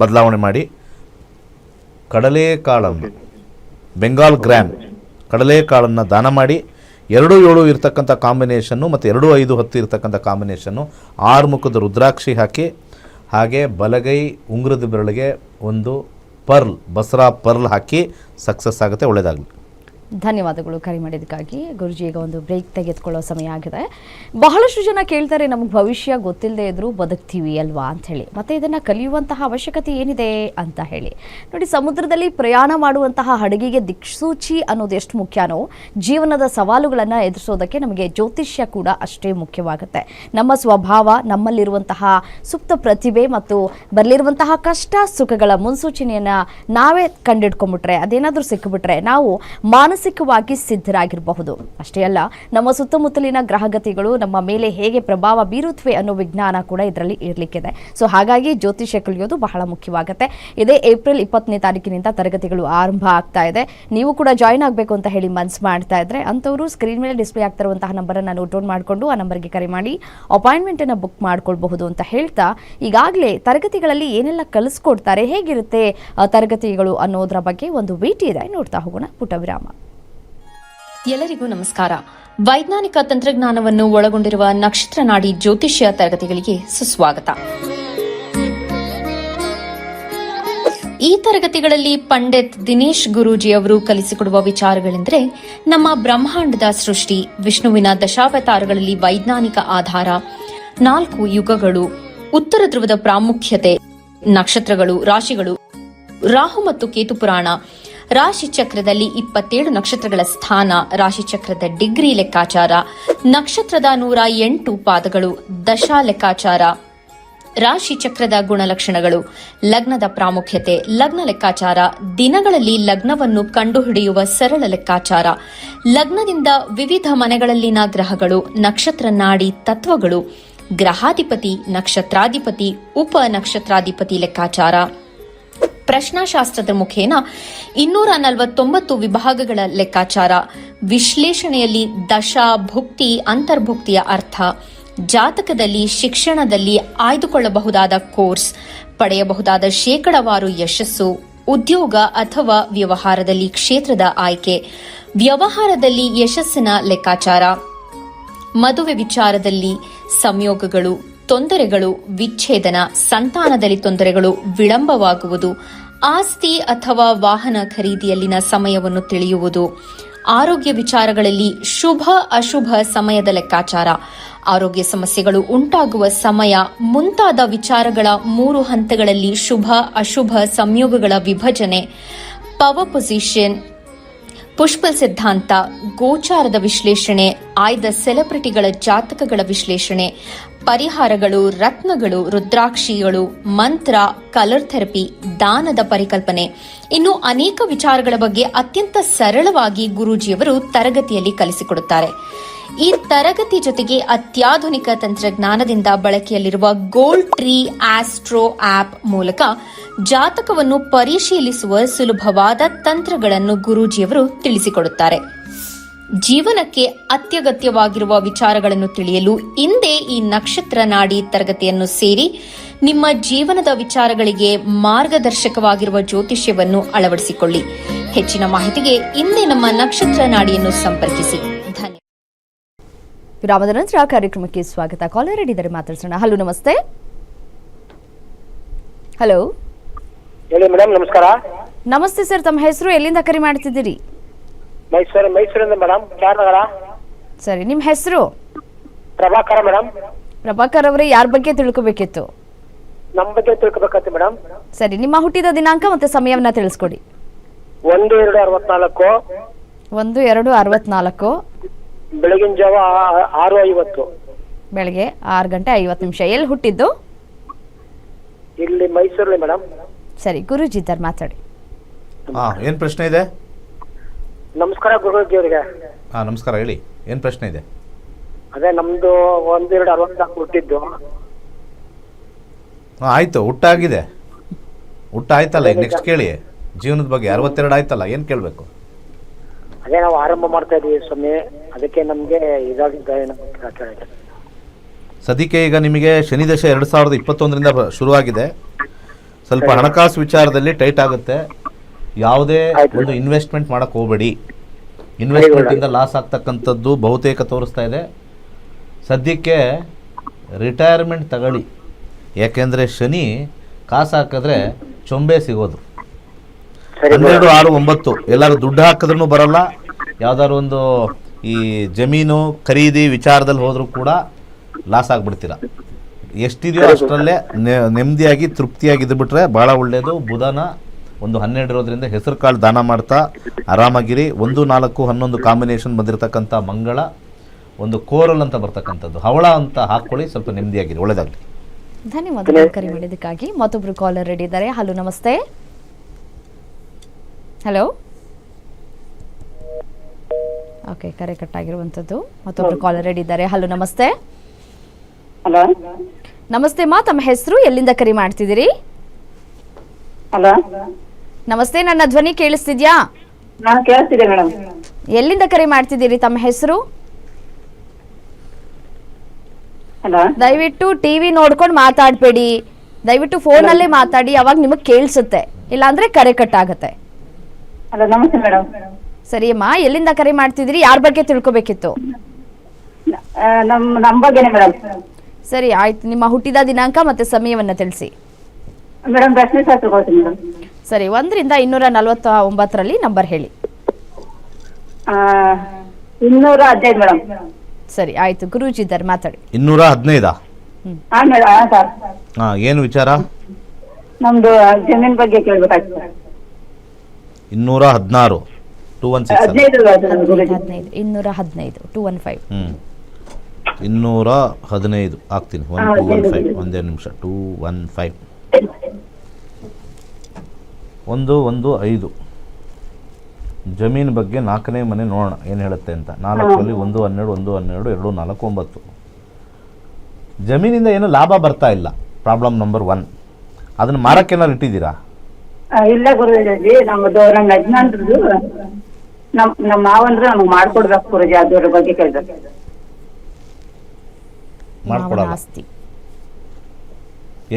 ಬದಲಾವಣೆ ಮಾಡಿ. ಕಡಲೆಕಾಳನ್ನು ಬೆಂಗಾಲ್ ಗ್ರಾಮ್ ಕಡಲೆಕಾಳನ್ನು ದಾನ ಮಾಡಿ 2-7 ಇರ್ತಕ್ಕಂಥ ಕಾಂಬಿನೇಷನ್ನು ಮತ್ತು 2-5-10 ಇರ್ತಕ್ಕಂಥ ಕಾಂಬಿನೇಷನ್ನು 6 ಮುಖದ ರುದ್ರಾಕ್ಷಿ ಹಾಕಿ, ಹಾಗೆ ಬಲಗೈ ಉಂಗುರದ ಬೆರಳಿಗೆ ಒಂದು ಬಸರಾ ಪರ್ಲ್ ಹಾಕಿ ಸಕ್ಸಸ್ ಆಗುತ್ತೆ. ಒಳ್ಳೆಯದಾಗಲಿ. ಧನ್ಯವಾದಗಳು ಕರೆ ಮಾಡಿದ್ದಕ್ಕಾಗಿ. ಗುರುಜಿ, ಈಗ ಒಂದು ಬ್ರೇಕ್ ತೆಗೆದುಕೊಳ್ಳೋ ಸಮಯ ಆಗಿದೆ. ಬಹಳಷ್ಟು ಜನ ಕೇಳ್ತಾರೆ, ನಮಗೆ ಭವಿಷ್ಯ ಗೊತ್ತಿಲ್ಲದೆ ಇದ್ರೂ ಬದುಕ್ತೀವಿ ಅಲ್ವಾ ಅಂಥೇಳಿ, ಮತ್ತು ಇದನ್ನು ಕಲಿಯುವಂತಹ ಅವಶ್ಯಕತೆ ಏನಿದೆ ಅಂತ ಹೇಳಿ. ನೋಡಿ, ಸಮುದ್ರದಲ್ಲಿ ಪ್ರಯಾಣ ಮಾಡುವಂತಹ ಹಡಗಿಗೆ ದಿಕ್ಸೂಚಿ ಅನ್ನೋದು ಎಷ್ಟು ಮುಖ್ಯನೋ, ಜೀವನದ ಸವಾಲುಗಳನ್ನು ಎದುರಿಸೋದಕ್ಕೆ ನಮಗೆ ಜ್ಯೋತಿಷ್ಯ ಕೂಡ ಅಷ್ಟೇ ಮುಖ್ಯವಾಗುತ್ತೆ. ನಮ್ಮ ಸ್ವಭಾವ, ನಮ್ಮಲ್ಲಿರುವಂತಹ ಸುಪ್ತ ಪ್ರತಿಭೆ ಮತ್ತು ಬರಲಿರುವಂತಹ ಕಷ್ಟ ಸುಖಗಳ ಮುನ್ಸೂಚನೆಯನ್ನು ನಾವೇ ಕಂಡಿಡ್ಕೊಂಡ್ಬಿಟ್ರೆ, ಅದೇನಾದರೂ ಸಿಕ್ಕಿಬಿಟ್ರೆ ನಾವು ಮಾನಸಿಕವಾಗಿ ಸಿದ್ಧರಾಗಿರಬಹುದು. ಅಷ್ಟೇ ಅಲ್ಲ, ನಮ್ಮ ಸುತ್ತಮುತ್ತಲಿನ ಗ್ರಹಗತಿಗಳು ನಮ್ಮ ಮೇಲೆ ಹೇಗೆ ಪ್ರಭಾವ ಬೀರುತ್ತವೆ ಅನ್ನೋ ವಿಜ್ಞಾನ ಕೂಡ ಇದರಲ್ಲಿ ಇರಲಿಕ್ಕಿದೆ. ಸೊ ಹಾಗಾಗಿ ಜ್ಯೋತಿಷ್ಯ ಕಲಿಯೋದು ಬಹಳ ಮುಖ್ಯವಾಗುತ್ತೆ. ಇದೇ ಏಪ್ರಿಲ್ 20ನೇ ತಾರೀಕಿನಿಂದ ತರಗತಿಗಳು ಆರಂಭ ಆಗ್ತಾ ಇದೆ. ನೀವು ಕೂಡ ಜಾಯಿನ್ ಆಗಬೇಕು ಅಂತ ಹೇಳಿ ಮನಸ್ಸು ಮಾಡ್ತಾ ಇದ್ರೆ ಅಂಥವರು ಸ್ಕ್ರೀನ್ ಮೇಲೆ ಡಿಸ್ಪ್ಲೇ ಆಗ್ತಿರುವಂತಹ ನಂಬರನ್ನು ನೋಟ್ ಡೌನ್ ಮಾಡಿಕೊಂಡು ಆ ನಂಬರ್ಗೆ ಕರೆ ಮಾಡಿ ಅಪಾಯಿಂಟ್ಮೆಂಟನ್ನು ಬುಕ್ ಮಾಡ್ಕೊಳ್ಬಹುದು ಅಂತ ಹೇಳ್ತಾ, ಈಗಾಗಲೇ ತರಗತಿಗಳಲ್ಲಿ ಏನೆಲ್ಲ ಕಲಿಸ್ಕೊಡ್ತಾರೆ, ಹೇಗಿರುತ್ತೆ ತರಗತಿಗಳು ಅನ್ನೋದರ ಬಗ್ಗೆ ಒಂದು ಭೇಟಿ ಇದೆ, ನೋಡ್ತಾ ಹೋಗೋಣ. ಪುಟ ವಿರಾಮ. ಎಲ್ಲರಿಗೂ ನಮಸ್ಕಾರ. ವೈಜ್ಞಾನಿಕ ತಂತ್ರಜ್ಞಾನವನ್ನು ಒಳಗೊಂಡಿರುವ ನಕ್ಷತ್ರ ನಾಡಿ ಜ್ಯೋತಿಷ್ಯ ತರಗತಿಗಳಿಗೆ ಸುಸ್ವಾಗತ. ಈ ತರಗತಿಗಳಲ್ಲಿ ಪಂಡಿತ್ ದಿನೇಶ್ ಗುರೂಜಿ ಅವರು ಕಲಿಸಿಕೊಡುವ ವಿಚಾರಗಳೆಂದರೆ, ನಮ್ಮ ಬ್ರಹ್ಮಾಂಡದ ಸೃಷ್ಟಿ, ವಿಷ್ಣುವಿನ ದಶಾವತಾರಗಳಲ್ಲಿ ವೈಜ್ಞಾನಿಕ ಆಧಾರ, 4 ಯುಗಗಳು, ಉತ್ತರ ಧ್ರುವದ ಪ್ರಾಮುಖ್ಯತೆ, ನಕ್ಷತ್ರಗಳು, ರಾಶಿಗಳು, ರಾಹು ಮತ್ತು ಕೇತು ಪುರಾಣ, ರಾಶಿ ಚಕ್ರದಲ್ಲಿ 27 ನಕ್ಷತ್ರಗಳ ಸ್ಥಾನ, ರಾಶಿ ಚಕ್ರದ ಡಿಗ್ರಿ ಲೆಕ್ಕಾಚಾರ, ನಕ್ಷತ್ರದ 108 ಪಾದಗಳು, ದಶಾ ಲೆಕ್ಕಾಚಾರ, ರಾಶಿ ಚಕ್ರದ ಗುಣಲಕ್ಷಣಗಳು, ಲಗ್ನದ ಪ್ರಾಮುಖ್ಯತೆ, ಲಗ್ನ ಲೆಕ್ಕಾಚಾರ, ದಿನಗಳಲ್ಲಿ ಲಗ್ನವನ್ನು ಕಂಡುಹಿಡಿಯುವ ಸರಳ ಲೆಕ್ಕಾಚಾರ, ಲಗ್ನದಿಂದ ವಿವಿಧ ಮನೆಗಳಲ್ಲಿನ ಗ್ರಹಗಳು, ನಕ್ಷತ್ರ ನಾಡಿ ತತ್ವಗಳು, ಗ್ರಹಾಧಿಪತಿ, ನಕ್ಷತ್ರಾಧಿಪತಿ, ಉಪ ನಕ್ಷತ್ರಾಧಿಪತಿ ಲೆಕ್ಕಾಚಾರ, ಪ್ರಶ್ನಾಶಾಸ್ತ್ರದ ಮುಖೇನ 249 ವಿಭಾಗಗಳ ಲೆಕ್ಕಾಚಾರ, ವಿಶ್ಲೇಷಣೆಯಲ್ಲಿ ದಶಾ, ಭುಕ್ತಿ, ಅಂತರ್ಭುಕ್ತಿಯ ಅರ್ಥ, ಜಾತಕದಲ್ಲಿ, ಶಿಕ್ಷಣದಲ್ಲಿ ಆಯ್ದುಕೊಳ್ಳಬಹುದಾದ ಕೋರ್ಸ್, ಪಡೆಯಬಹುದಾದ ಶೇಕಡವಾರು ಯಶಸ್ಸು, ಉದ್ಯೋಗ ಅಥವಾ ವ್ಯವಹಾರದಲ್ಲಿ ಕ್ಷೇತ್ರದ ಆಯ್ಕೆ, ವ್ಯವಹಾರದಲ್ಲಿ ಯಶಸ್ಸಿನ ಲೆಕ್ಕಾಚಾರ, ಮದುವೆ ವಿಚಾರದಲ್ಲಿ ಸಂಯೋಗಗಳು, ತೊಂದರೆಗಳು, ವಿಚ್ಛೇದನ, ಸಂತಾನದಲ್ಲಿ ತೊಂದರೆಗಳು, ವಿಳಂಬವಾಗುವುದು, ಆಸ್ತಿ ಅಥವಾ ವಾಹನ ಖರೀದಿಯಲ್ಲಿನ ಸಮಯವನ್ನು ತಿಳಿಯುವುದು, ಆರೋಗ್ಯ ವಿಚಾರಗಳಲ್ಲಿ ಶುಭ ಅಶುಭ ಸಮಯದ ಲೆಕ್ಕಾಚಾರ, ಆರೋಗ್ಯ ಸಮಸ್ಯೆಗಳು ಉಂಟಾಗುವ ಸಮಯ ಮುಂತಾದ ವಿಚಾರಗಳ 3 ಹಂತಗಳಲ್ಲಿ ಶುಭ ಅಶುಭ ಸಂಯೋಗಗಳ ವಿಭಜನೆ, ಪವರ್ ಪೊಸಿಷನ್, ಪುಷ್ಪಲ್ ಸಿದ್ಧಾಂತ, ಗೋಚಾರದ ವಿಶ್ಲೇಷಣೆ, ಆಯ್ದ ಸೆಲೆಬ್ರಿಟಿಗಳ ಜಾತಕಗಳ ವಿಶ್ಲೇಷಣೆ, ಪರಿಹಾರಗಳು, ರತ್ನಗಳು, ರುದ್ರಾಕ್ಷಿಗಳು, ಮಂತ್ರ, ಕಲರ್ ಥೆರಪಿ, ದಾನದ ಪರಿಕಲ್ಪನೆ, ಇನ್ನು ಅನೇಕ ವಿಚಾರಗಳ ಬಗ್ಗೆ ಅತ್ಯಂತ ಸರಳವಾಗಿ ಗುರೂಜಿಯವರು ತರಗತಿಯಲ್ಲಿ ಕಲಿಸಿಕೊಡುತ್ತಾರೆ. ಈ ತರಗತಿ ಜೊತೆಗೆ ಅತ್ಯಾಧುನಿಕ ತಂತ್ರಜ್ಞಾನದಿಂದ ಬಳಕೆಯಲ್ಲಿರುವ ಗೋಲ್ಡ್ ಟ್ರೀ ಆಸ್ಟ್ರೋ ಆಪ್ ಮೂಲಕ ಜಾತಕವನ್ನು ಪರಿಶೀಲಿಸುವ ಸುಲಭವಾದ ತಂತ್ರಗಳನ್ನು ಗುರೂಜಿಯವರು ತಿಳಿಸಿಕೊಡುತ್ತಾರೆ. ಜೀವನಕ್ಕೆ ಅತ್ಯಗತ್ಯವಾಗಿರುವ ವಿಚಾರಗಳನ್ನು ತಿಳಿಯಲು ಇಂದೇ ಈ ನಕ್ಷತ್ರ ನಾಡಿ ತರಗತಿಯನ್ನು ಸೇರಿ ನಿಮ್ಮ ಜೀವನದ ವಿಚಾರಗಳಿಗೆ ಮಾರ್ಗದರ್ಶಕವಾಗಿರುವ ಜ್ಯೋತಿಷ್ಯವನ್ನು ಅಳವಡಿಸಿಕೊಳ್ಳಿ. ಹೆಚ್ಚಿನ ಮಾಹಿತಿಗೆ ಇಂದೇ ನಮ್ಮ ನಕ್ಷತ್ರ ನಾಡಿಯನ್ನು ಸಂಪರ್ಕಿಸಿ. ಧನ್ಯವಾದ. ವಿರಾಮದ ನಂತರ ಕಾರ್ಯಕ್ರಮಕ್ಕೆ ಸ್ವಾಗತ. ಕಾಲರ್ ಇದ್ದಾರೆ, ಮಾತಾಡ್ಸೋಣ. ಹಲೋ, ನಮಸ್ತೆ. ಹಲೋ ಹೇಳಿ ಮೇಡಮ್. ನಮಸ್ಕಾರ. ನಮಸ್ತೆ ಸರ್, ತಮ್ಮ ಹೆಸರು, ಎಲ್ಲಿಂದ ಕರೆ ಮಾಡ್ತಿದ್ದೀರಿ? ಮೈಸೂರಿಂದ ಮೇಡಮ್, ಚಾರ್ನಗರ. ಸರಿ, ನಿಮ್ಮ ಹೆಸರು? ಪ್ರಭಾಕರ ಮೇಡಮ್. ಪ್ರಭಾಕರ್ ಅವರೇ, ಯಾರ ಬಗ್ಗೆ ತಿಳ್ಕೊಬೇಕಿತ್ತು? ನಮ್ಮ ಬಗ್ಗೆ ತಿಳ್ಕೊಬೇಕಂತ ಮೇಡಮ್. ಸರಿ, ನಿಮ್ಮ ಹುಟ್ಟಿದ ದಿನಾಂಕ ಮತ್ತೆ ಸಮಯವನ್ನ ತಿಳಿಸ್ಕೊಡಿ. 1-2-64. 1-2-64. ಬೆಳಗಿನ ಜಾವ 6:50. ಬೆಳಗ್ಗೆ 6:50. ಎಲ್ಲಿ ಹುಟ್ಟಿದ್ದು? ಇಲ್ಲಿ ಮೈಸೂರಲ್ಲಿ ಮೇಡಮ್. ಸರಿ, ಗುರುಜಿ ಇದ್ದಾರೆ, ಮಾತಾಡಿ. ಏನು ಪ್ರಶ್ನೆ ಇದೆ? ನಮಸ್ಕಾರ ಗುರುಜಿ ಅವರಿಗೆ. ನಮಸ್ಕಾರ, ಹೇಳಿ, ಏನು ಪ್ರಶ್ನೆ ಇದೆ? ಅದೇ ನಮ್ದು 1-2-64 ಹುಟ್ಟಿದ್ದು. ಆಯ್ತು, ಹುಟ್ಟಾಗಿದೆ, ಹುಟ್ಟಾಯ್ತಲ್ಲ. ಈಗ ನೆಕ್ಸ್ಟ್ ಕೇಳಿ, ಜೀವನದ ಬಗ್ಗೆ. 62 ಆಯ್ತಲ್ಲ, ಏನು ಕೇಳಬೇಕು? ಅದೇ ನಾವು ಆರಂಭ ಮಾಡ್ತಾ ಇದೀವಿ ಸ್ವಾಮಿ, ಅದಕ್ಕೆ ನಮ್ಗೆ ಇದಾಗಿದ್ದ ಸದ್ಯಕ್ಕೆ ಈಗ ನಿಮಗೆ ಶನಿ ದಶೆ 2021ರಿಂದ ಶುರುವಾಗಿದೆ. ಸ್ವಲ್ಪ ಹಣಕಾಸು ವಿಚಾರದಲ್ಲಿ ಟೈಟ್ ಆಗುತ್ತೆ. ಯಾವುದೇ ಒಂದು ಇನ್ವೆಸ್ಟ್ಮೆಂಟ್ ಮಾಡಕ್ಕೆ ಹೋಗಬೇಡಿ. ಇನ್ವೆಸ್ಟ್ಮೆಂಟಿಂದ ಲಾಸ್ ಆಗ್ತಕ್ಕಂಥದ್ದು ಬಹುತೇಕ ತೋರಿಸ್ತಾ ಇದೆ. ಸದ್ಯಕ್ಕೆ ರಿಟೈರ್ಮೆಂಟ್ ತಗೊಳ್ಳಿ, ಯಾಕೆಂದರೆ ಶನಿ ಕಾಸು ಹಾಕಿದ್ರೆ ಚೊಂಬೆ ಸಿಗೋದು. 12, 6, 9 ಎಲ್ಲರೂ ದುಡ್ಡು ಹಾಕಿದ್ರೂ ಬರೋಲ್ಲ. ಯಾವ್ದಾದ್ರು ಒಂದು ಈ ಜಮೀನು ಖರೀದಿ ವಿಚಾರದಲ್ಲಿ ಹೋದರೂ ಕೂಡ ಲಾಸ್ ಆಗಿಬಿಡ್ತೀರ. ಎಷ್ಟಿದೆಯೋ ಅಷ್ಟರಲ್ಲೇ ನೆಮ್ಮದಿಯಾಗಿ ತೃಪ್ತಿಯಾಗಿದ್ದುಬಿಟ್ರೆ ಭಾಳ ಒಳ್ಳೆಯದು. ಬುಧನ ಒಂದು 12 ಇರೋದ್ರಿಂದ ಹೆಸರು ಕಾಳು ದಾನ ಮಾಡ್ತಾ ಆರಾಮಾಗಿರಿ. 1, 4, 11 ಕಾಂಬಿನೇಷನ್ ಬಂದಿರತಕ್ಕಂಥ ಮಂಗಳ, ಒಂದು ಕೋರಲ್ ಅಂತ ಬರ್ತಕ್ಕಂಥದ್ದು ಹವಳ ಅಂತ ಹಾಕ್ಕೊಳ್ಳಿ, ಸ್ವಲ್ಪ ನೆಮ್ಮದಿಯಾಗಿರಿ. ಒಳ್ಳೆಯದಾಗಲಿ. ಧನ್ಯವಾದಗಳು ಕರೆ ಮಾಡಿದ್ದಕ್ಕಾಗಿ. ಮತ್ತೊಬ್ರು ಕಾಲರ್ ರೆಡಿ ಇದ್ದಾರೆ. ಹಲೋ, ನಮಸ್ತೆ. ಹಲೋ. ಓಕೆ, ಕರೆ ಕಟ್ಟಾಗಿರುವಂಥದ್ದು. ಮತ್ತೊಬ್ರು ಕಾಲರ್ ರೆಡಿ ಇದ್ದಾರೆ. ಹಲೋ, ನಮಸ್ತೆ. ಹಲೋ ನಮಸ್ತೆ ಮಾ, ತಮ್ಮ ಹೆಸರು, ಎಲ್ಲಿಂದ ಕರೆ ಮಾಡ್ತಿದ್ದೀರಿ? ಹಲೋ ನಮಸ್ತೆ, ನನ್ನ ಧ್ವನಿ ಕೇಳಿಸ್ತಿದ್ಯಾ? ನಾನು ಕೇಳಿಸ್ತಿದೆ ಮೇಡಮ್. ಎಲ್ಲಿಂದ ಕರೆ ಮಾಡ್ತಿದ್ದೀರಿ? ತಮ್ಮ ಹೆಸರು? ಹಲೋ ದಯವಿಟ್ಟು ಟಿವಿ ನೋಡ್ಕೊಂಡು ಮಾತಾಡಬೇಡಿ. ದಯವಿಟ್ಟು ಫೋನಲ್ಲೇ ಮಾತಾಡಿ, ಅವಾಗ ನಿಮಗೆ ಕೇಳಿಸುತ್ತೆ. ಇಲ್ಲಾಂದ್ರೆ ಕರೆ ಕಟ್ಟಾಗತ್ತೆ. ಹಲೋ ನಮಸ್ತೆ ಮೇಡಮ್. ಸರಿ ಅಮ್ಮ, ಎಲ್ಲಿಂದ ಕರೆ ಮಾಡ್ತಿದ್ದೀರಿ? ಯಾರ ಬಗ್ಗೆ ತಿಳ್ಕೊಬೇಕಿತ್ತು? ನಮ್ಮ ಬಗ್ಗೆನೇ ಮೇಡಮ್. ಸರಿ, ಆಯ್ತು. ನಿಮ್ಮ ಹುಟ್ಟಿದ ದಿನಾಂಕ ಮತ್ತೆ ಸಮಯವನ್ನ ತಿಳಿಸಿ. ಮೇಡಮ್ ಪ್ರಶ್ನೆ ಶಾಸ್ತ್ರ ಕೊಡ್ತೀನಿ ಮೇಡಮ್. ಸರಿ, 1 ರಿಂದ 249ರಲ್ಲಿ ನಂಬರ್ ಹೇಳಿ. 215 ಮೇಡಮ್. ಸರಿ, ಆಯ್ತು. ಗುರೂಜಿ ಇದ್ದಾರೆ, ಮಾತಾಡಿ. 215? ಹಾ ಮೇಡಮ್. ಹಾ ಸರ್. ಹಾಂ, ಏನು ವಿಚಾರ? ನಮ್ದು ಜಮೀನ್ ಬಗ್ಗೆ ಕೇಳ್ಬೇಕಾಯ್ತು ಸರ್. 216 216 215 215 215 ಆಗ್ತೀನಿ. 1215 ಒಂದೇ ನಿಮಿಷ. 215 115 ಜಮೀನು ಬಗ್ಗೆ 4ನೇ ಮನೆ ನೋಡೋಣ ಏನು ಹೇಳುತ್ತೆ ಅಂತ. 4ರಲ್ಲಿ 1, 12, 1, 12, 2, 4, 9 ಜಮೀನಿಂದ ಏನು ಲಾಭ ಬರ್ತಾ ಇಲ್ಲ. Problem number 1. ಅದನ್ನು ಮಾರಕ್ಕೇನಾರು ಇಟ್ಟಿದ್ದೀರಾ? ಇಲ್ಲ ಗುರುಜಿ, ನಮ್ಮದು ನಮ್ಮ ಯಜಮಾನ್ರದ್ದು ನಮ್ಮ ಮಾವಂದ್ರು ನಮ್ಗೆ ಮಾಡ್ಕೊಡ್ಬೇಕು ಗುರುಜಿ. ಅದ್ರ ಬಗ್ಗೆ ಕೇಳ್ಬೇಕು. ಮಾಡ್ಕೊಡಲ್ಲ. ಆಸ್ತಿ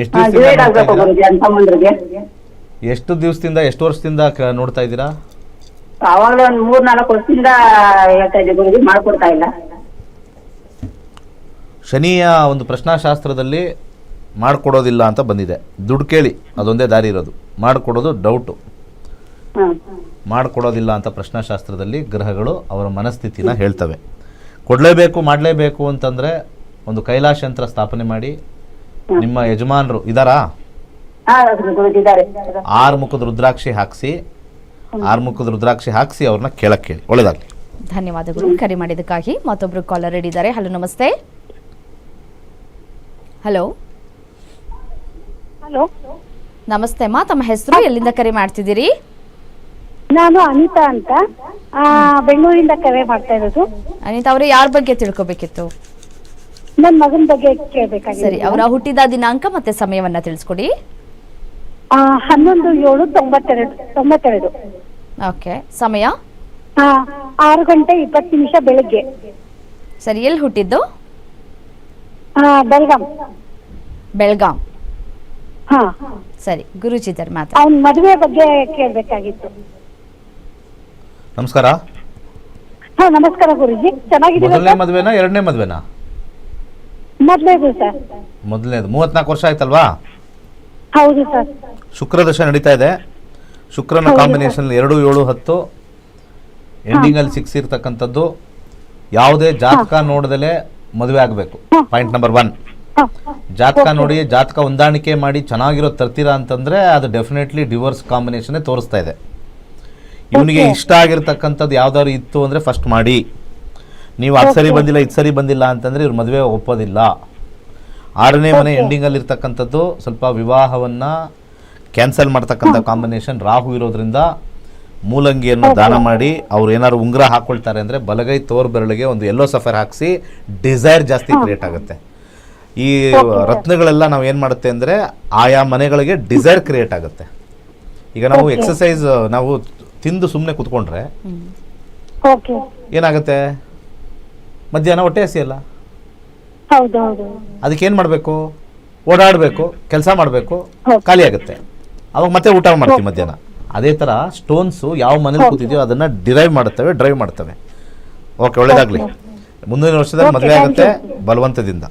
ಎಷ್ಟು ಡಿವೈಡ್ ಆಗ್ಬೇಕು ಗುರುಜಿ ಅಂತ ತಮ್ಮಂದ್ರಿಗೆ. ಎಷ್ಟು ದಿವಸದಿಂದ, ಎಷ್ಟು ವರ್ಷದಿಂದ ನೋಡ್ತಾ ಇದ್ದೀರಾ? ಅವಾಗಲೂ ಒಂದು 3-4 ವರ್ಷದಿಂದ ಹೇಳ್ತಾ ಇದ್ದೀವಿ ಗುರುಜಿ, ಮಾಡ್ಕೊಡ್ತಾ ಇಲ್ಲ. ಶನಿಯ ಒಂದು ಪ್ರಶ್ನಾಶಾಸ್ತ್ರದಲ್ಲಿ ಮಾಡಿಕೊಡೋದಿಲ್ಲ ಅಂತ ಬಂದಿದೆ. ದುಡ್ಡು ಕೇಳಿ, ಅದೊಂದೇ ದಾರಿ ಇರೋದು. ಮಾಡಿಕೊಡೋದು ಡೌಟು. ಮಾಡಿಕೊಡೋದಿಲ್ಲ ಅಂತ ಪ್ರಶ್ನಾಶಾಸ್ತ್ರದಲ್ಲಿ ಗ್ರಹಗಳು ಅವರ ಮನಸ್ಥಿತಿನ ಹೇಳ್ತವೆ. ಕೊಡಲೇಬೇಕು, ಮಾಡಲೇಬೇಕು ಅಂತಂದರೆ ಒಂದು ಕೈಲಾಶ ಯಂತ್ರ ಸ್ಥಾಪನೆ ಮಾಡಿ. ನಿಮ್ಮ ಯಜಮಾನರು ಇದ್ದಾರಾ? 6 ಮುಖದ ರುದ್ರಾಕ್ಷಿ ಹಾಕಿಸಿ, 6 ಮುಖದ ರುದ್ರಾಕ್ಷಿ ಹಾಕಿಸಿ ಅವ್ರನ್ನ ಕೇಳಕ್ಕೆ ಕೇಳಿ. ಒಳ್ಳೆಯದಾಗಲಿ. ಧನ್ಯವಾದಗಳು ಕರೆ ಮಾಡಿದ್ದಕ್ಕಾಗಿ. ಮತ್ತೊಬ್ರು ಕಾಲರ್ ರೆಡಿ ಇದ್ದಾರೆ. ಹಲೋ, ನಮಸ್ತೆ. ಹಲೋ ಹಲೋ ನಮಸ್ತೆ ಅಮ್ಮ, ತಮ್ಮ ಹೆಸರು, ಎಲ್ಲಿಂದ ಕರೆ ಮಾಡ್ತಿದ್ದೀರಿ? ನಾನು ಅನಿತಾ ಅಂತ ಬೆಂಗಳೂರಿಂದ ಕರೆ ಮಾಡ್ತಾ ಇರೋದು. ಅನಿತಾ ಅವರೇ, ಯಾರ ಬಗ್ಗೆ ತಿಳ್ಕೊಬೇಕಿತ್ತು? ನನ್ನ ಮಗನ ಬಗ್ಗೆ ಕೇಳಬೇಕಾಗಿದೆ. ಸರಿ, ಅವರ ಹುಟ್ಟಿದ ದಿನಾಂಕ ಮತ್ತೆ ಸಮಯವನ್ನ ತಿಳಿಸ್ಕೊಡಿ. 11/7/92. ಓಕೆ, ಸಮಯ? 6:20 ಬೆಳಗ್ಗೆ. ಸರಿ, ಎಲ್ಲಿ ಹುಟ್ಟಿದ್ದು? ಬೆಳಗಾಂ. ಬೆಳಗಾಂ. ಹಾ ಸರಿ, ಗುರುಜಿ ಇದ್ದಾರೆ, ಮಾತಾಡಿ. ಅವನ ಮದುವೆ ಬಗ್ಗೆ ಕೇಳಬೇಕಾಗಿತ್ತು. ನಮಸ್ಕಾರ. ಹಾ ನಮಸ್ಕಾರ ಗುರುಜಿ, ಚೆನ್ನಾಗಿದ್ದೀರಾ? ಮೊದಲನೇ ಮದುವೆನಾ, ಎರಡನೇ ಮದುವೆನಾ? ಮೊದಲೇದು ಸರ್. ಮೊದಲನೇದು. 34 ವರ್ಷ ಆಯ್ತಲ್ವಾ? ಹೌದು ಸರ್. ಶುಕ್ರ ದಶ ನಡೀತಾ ಇದೆ. ಶುಕ್ರನ ಕಾಂಬಿನೇಷನ್ 2, 7, 10 ಎಂಡಿಂಗಲ್ಲಿ 6 ಇರ್ತಕ್ಕಂಥದ್ದು. ಯಾವುದೇ ಜಾತಕ ನೋಡದಲೇ ಮದುವೆ ಆಗಬೇಕು. Point number 1. ಜಾತಕ ನೋಡಿ, ಜಾತಕ ಹೊಂದಾಣಿಕೆ ಮಾಡಿ ಚೆನ್ನಾಗಿರೋ ತರ್ತೀರಾ ಅಂತಂದರೆ ಅದು ಡೆಫಿನೆಟ್ಲಿ ಡಿವೋರ್ಸ್ ಕಾಂಬಿನೇಷನ್ನೇ ತೋರಿಸ್ತಾ ಇದೆ. ಇವನಿಗೆ ಇಷ್ಟ ಆಗಿರ್ತಕ್ಕಂಥದ್ದು ಯಾವ್ದಾದ್ರು ಇತ್ತು ಅಂದರೆ ಫಸ್ಟ್ ಮಾಡಿ. ನೀವು ಅದು ಸರಿ ಬಂದಿಲ್ಲ, ಇದು ಸರಿ ಬಂದಿಲ್ಲ ಅಂತಂದರೆ ಇವ್ರ ಮದುವೆ ಒಪ್ಪೋದಿಲ್ಲ. 6ನೇ ಮನೆ ಎಂಡಿಂಗಲ್ಲಿ ಇರ್ತಕ್ಕಂಥದ್ದು ಸ್ವಲ್ಪ ವಿವಾಹವನ್ನು ಕ್ಯಾನ್ಸಲ್ ಮಾಡ್ತಕ್ಕಂಥ ಕಾಂಬಿನೇಷನ್. ರಾಹು ಇರೋದ್ರಿಂದ ಮೂಲಂಗಿಯನ್ನು ದಾನ ಮಾಡಿ. ಅವ್ರು ಏನಾದ್ರು ಉಂಗುರ ಹಾಕೊಳ್ತಾರೆ ಅಂದರೆ ಬಲಗೈ ತೋರ್ ಬೆರಳಿಗೆ ಒಂದು ಯೆಲ್ಲೋ ಸಫರ್ ಹಾಕಿಸಿ. ಡಿಸೈರ್ ಜಾಸ್ತಿ ಕ್ರಿಯೇಟ್ ಆಗುತ್ತೆ. ಈ ರತ್ನಗಳೆಲ್ಲ ನಾವು ಏನು ಮಾಡುತ್ತೆ ಅಂದರೆ ಆಯಾ ಮನೆಗಳಿಗೆ ಡಿಸೈರ್ ಕ್ರಿಯೇಟ್ ಆಗುತ್ತೆ. ಈಗ ನಾವು ಎಕ್ಸಸೈಸ್ ನಾವು ತಿಂದು ಸುಮ್ಮನೆ ಕೂತ್ಕೊಂಡ್ರೆ ಏನಾಗುತ್ತೆ? ಮಧ್ಯಾಹ್ನ ಹೊಟ್ಟೆ ಹಸಿಯಲ್ಲ. ಅದಕ್ಕೇನು ಮಾಡಬೇಕು? ಓಡಾಡಬೇಕು, ಕೆಲಸ ಮಾಡಬೇಕು, ಖಾಲಿ ಆಗುತ್ತೆ. ಅವಾಗ ಮತ್ತೆ ಊಟ ಮಾಡ್ತೀವಿ ಮಧ್ಯಾಹ್ನ. ಅದೇ ಥರ ಸ್ಟೋನ್ಸು ಯಾವ ಮನೇಲಿ ಕೂತಿದೆಯೋ ಅದನ್ನು ಡ್ರೈವ್ ಮಾಡ್ತವೆ. ಓಕೆ, ಒಳ್ಳೇದಾಗಲಿ. ಮುಂದಿನ ವರ್ಷದಲ್ಲಿ ಮದುವೆ ಆಗುತ್ತೆ ಬಲವಂತದಿಂದ.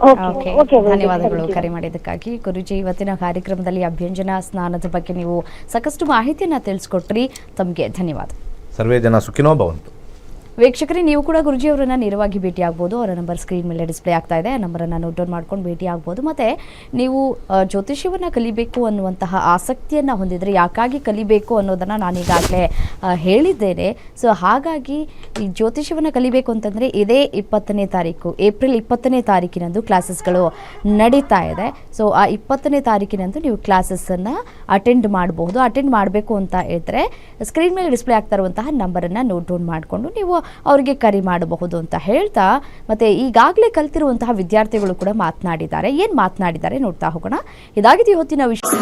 ಓಕೆ, ಧನ್ಯವಾದಗಳು ಕರೆ ಮಾಡಿದ್ದಕ್ಕಾಗಿ. ಗುರೂಜಿ, ಇವತ್ತಿನ ಕಾರ್ಯಕ್ರಮದಲ್ಲಿ ಅಭ್ಯಂಜನ ಸ್ನಾನದ ಬಗ್ಗೆ ನೀವು ಸಾಕಷ್ಟು ಮಾಹಿತಿಯನ್ನು ತಿಳಿಸ್ಕೊಟ್ರಿ. ತಮಗೆ ಧನ್ಯವಾದ. ಸರ್ವೇ ಜನ ಸುಖಿನೋ ಭವಂತು. ವೀಕ್ಷಕರೇ, ನೀವು ಕೂಡ ಗುರೂಜಿ ಅವರನ್ನು ನೇರವಾಗಿ ಭೇಟಿ ಆಗ್ಬೋದು. ಅವರ ನಂಬರ್ ಸ್ಕ್ರೀನ್ ಮೇಲೆ ಡಿಸ್ಪ್ಲೇ ಆಗ್ತಾ ಇದೆ. ಆ ನಂಬರನ್ನು ನೋಟ್ ಡೌನ್ ಮಾಡ್ಕೊಂಡು ಭೇಟಿ ಆಗ್ಬೋದು. ಮತ್ತು ನೀವು ಜ್ಯೋತಿಷ್ಯವನ್ನು ಕಲಿಬೇಕು ಅನ್ನುವಂತಹ ಆಸಕ್ತಿಯನ್ನು ಹೊಂದಿದರೆ ಯಾಕಾಗಿ ಕಲಿಬೇಕು ಅನ್ನೋದನ್ನು ನಾನೀಗಾಗಲೇ ಹೇಳಿದ್ದೇನೆ. ಸೊ ಹಾಗಾಗಿ ಈ ಜ್ಯೋತಿಷ್ಯವನ್ನು ಕಲಿಬೇಕು ಅಂತಂದರೆ ಇದೇ 20ನೇ ತಾರೀಕು, ಏಪ್ರಿಲ್ 20ನೇ ತಾರೀಕಿನಂದು ಕ್ಲಾಸಸ್ಗಳು ನಡೀತಾ ಇದೆ. ಸೊ ಆ 20ನೇ ತಾರೀಕಿನಂದು ನೀವು ಕ್ಲಾಸಸ್ಸನ್ನು ಅಟೆಂಡ್ ಮಾಡಬಹುದು. ಅಟೆಂಡ್ ಮಾಡಬೇಕು ಅಂತ ಇದ್ದರೆ ಸ್ಕ್ರೀನ್ ಮೇಲೆ ಡಿಸ್ಪ್ಲೇ ಆಗ್ತಾ ಇರುವಂತಹ ನಂಬರನ್ನು ನೋಟ್ ಡೌನ್ ಮಾಡಿಕೊಂಡು ನೀವು ಅವರಿಗೆ ಕರೆ ಮಾಡಬಹುದು ಅಂತ ಹೇಳ್ತಾ, ಮತ್ತೆ ಈಗಾಗಲೇ ಕಲ್ತಿರುವಂತಹ ವಿದ್ಯಾರ್ಥಿಗಳು ಕೂಡ ಮಾತನಾಡಿದ್ದಾರೆ. ಏನು ಮಾತನಾಡಿದ್ದಾರೆ ನೋಡ್ತಾ ಹೋಗೋಣ. ಇದಾಗಿದೆ ಇವತ್ತಿನ ವಿಷಯ.